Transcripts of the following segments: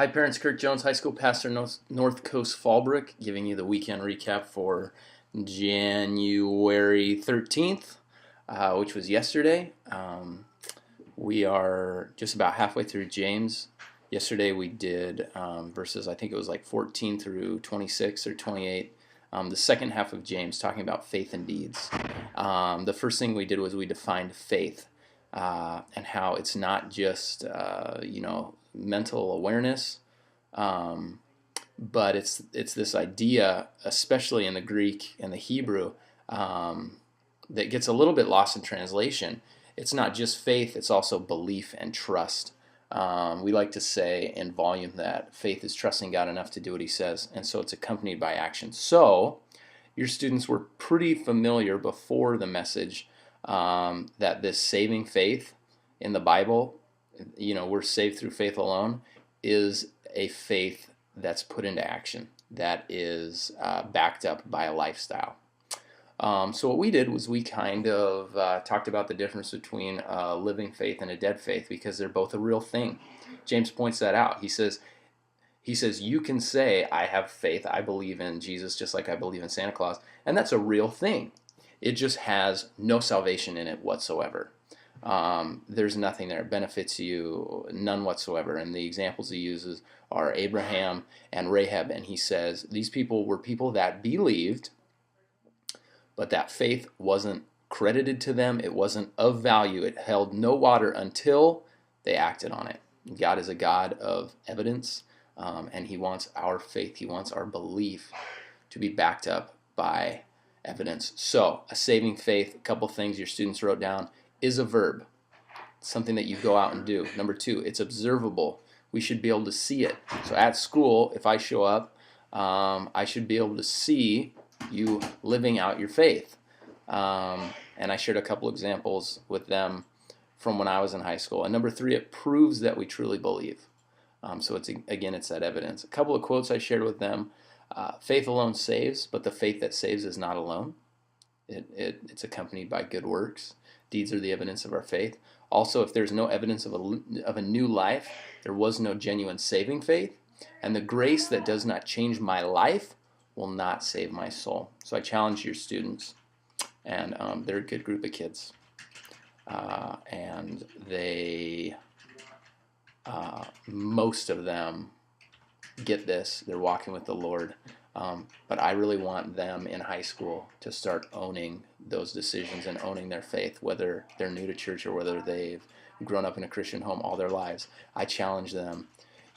Hi parents, Kirk Jones, high school pastor, North Coast Fallbrook, giving you the weekend recap for January 13th, which was yesterday. We are just about halfway through James. Yesterday we did verses, I think it was like 14 through 26 or 28. The second half of James, talking about faith and deeds. The first thing we did was we defined faith and how it's not just, mental awareness, but it's this idea, especially in the Greek and the Hebrew, that gets a little bit lost in translation. It's not just faith, it's also belief and trust. We like to say in volume that faith is trusting God enough to do what he says, and so it's accompanied by action. So your students were pretty familiar before the message that this saving faith in the Bible, we're saved through faith alone, is a faith that's put into action, that is backed up by a lifestyle. So what we did was we kind of talked about the difference between a living faith and a dead faith, because they're both a real thing. James points that out. He says you can say, I have faith, I believe in Jesus just like I believe in Santa Claus, and that's a real thing. It just has no salvation in it whatsoever. There's nothing there. It benefits you, none whatsoever. And the examples he uses are Abraham and Rahab, and he says these people were people that believed, but that faith wasn't credited to them. It wasn't of value. It held no water until they acted on it. God is a God of evidence, and he wants our faith, he wants our belief to be backed up by evidence. So a saving faith, a couple things your students wrote down, is a verb, something that you go out and do. Number two, it's observable. We should be able to see it. So at school, if I show up, I should be able to see you living out your faith. And I shared a couple examples with them from when I was in high school. And number three, it proves that we truly believe. So it's that evidence. A couple of quotes I shared with them. Faith alone saves, but the faith that saves is not alone. It's accompanied by good works. Deeds are the evidence of our faith. Also, if there's no evidence of a new life, there was no genuine saving faith. And the grace that does not change my life will not save my soul. So I challenge your students, and they're a good group of kids. And they, most of them get this. They're walking with the Lord. But I really want them in high school to start owning those decisions and owning their faith, whether they're new to church or whether they've grown up in a Christian home all their lives. I challenge them.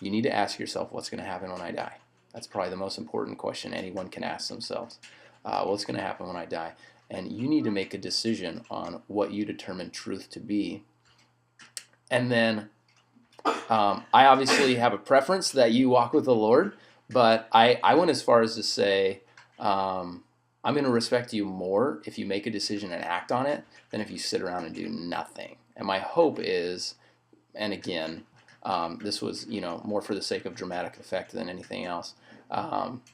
You need to ask yourself, what's going to happen when I die? That's probably the most important question anyone can ask themselves. What's going to happen when I die? And you need to make a decision on what you determine truth to be. And then I obviously have a preference that you walk with the Lord, but I went as far as to say, I'm going to respect you more if you make a decision and act on it than if you sit around and do nothing. And my hope is, and again, this was more for the sake of dramatic effect than anything else.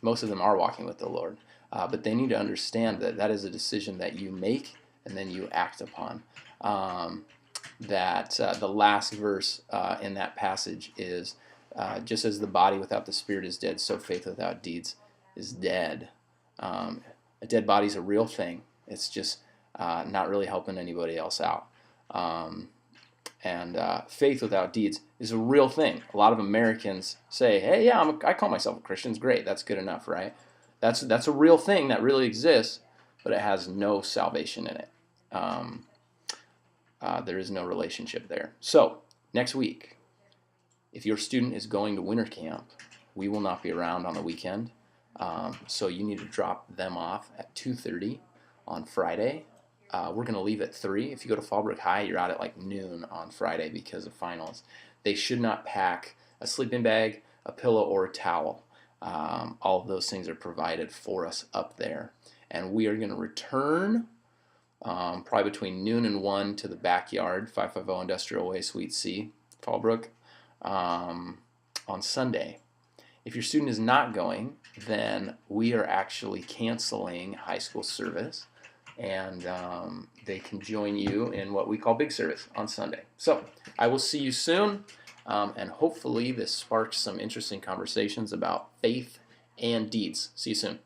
Most of them are walking with the Lord, but they need to understand that that is a decision that you make and then you act upon. The last verse in that passage is, just as the body without the spirit is dead, so faith without deeds is dead. A dead body is a real thing. It's just not really helping anybody else out. And faith without deeds is a real thing. A lot of Americans say, hey, yeah, I call myself a Christian. It's great. That's good enough, right? That's a real thing that really exists, but it has no salvation in it. There is no relationship there. So next week, if your student is going to winter camp, we will not be around on the weekend. So you need to drop them off at 2:30 on Friday. We're going to leave at 3. If you go to Fallbrook High, you're out at like noon on Friday because of finals. They should not pack a sleeping bag, a pillow, or a towel. All of those things are provided for us up there. And we are going to return probably between noon and 1 to the backyard, 550 Industrial Way, Suite C, Fallbrook, on Sunday. If your student is not going, then we are actually canceling high school service, and they can join you in what we call big service on Sunday. So I will see you soon. and hopefully this sparks some interesting conversations about faith and deeds. See you soon.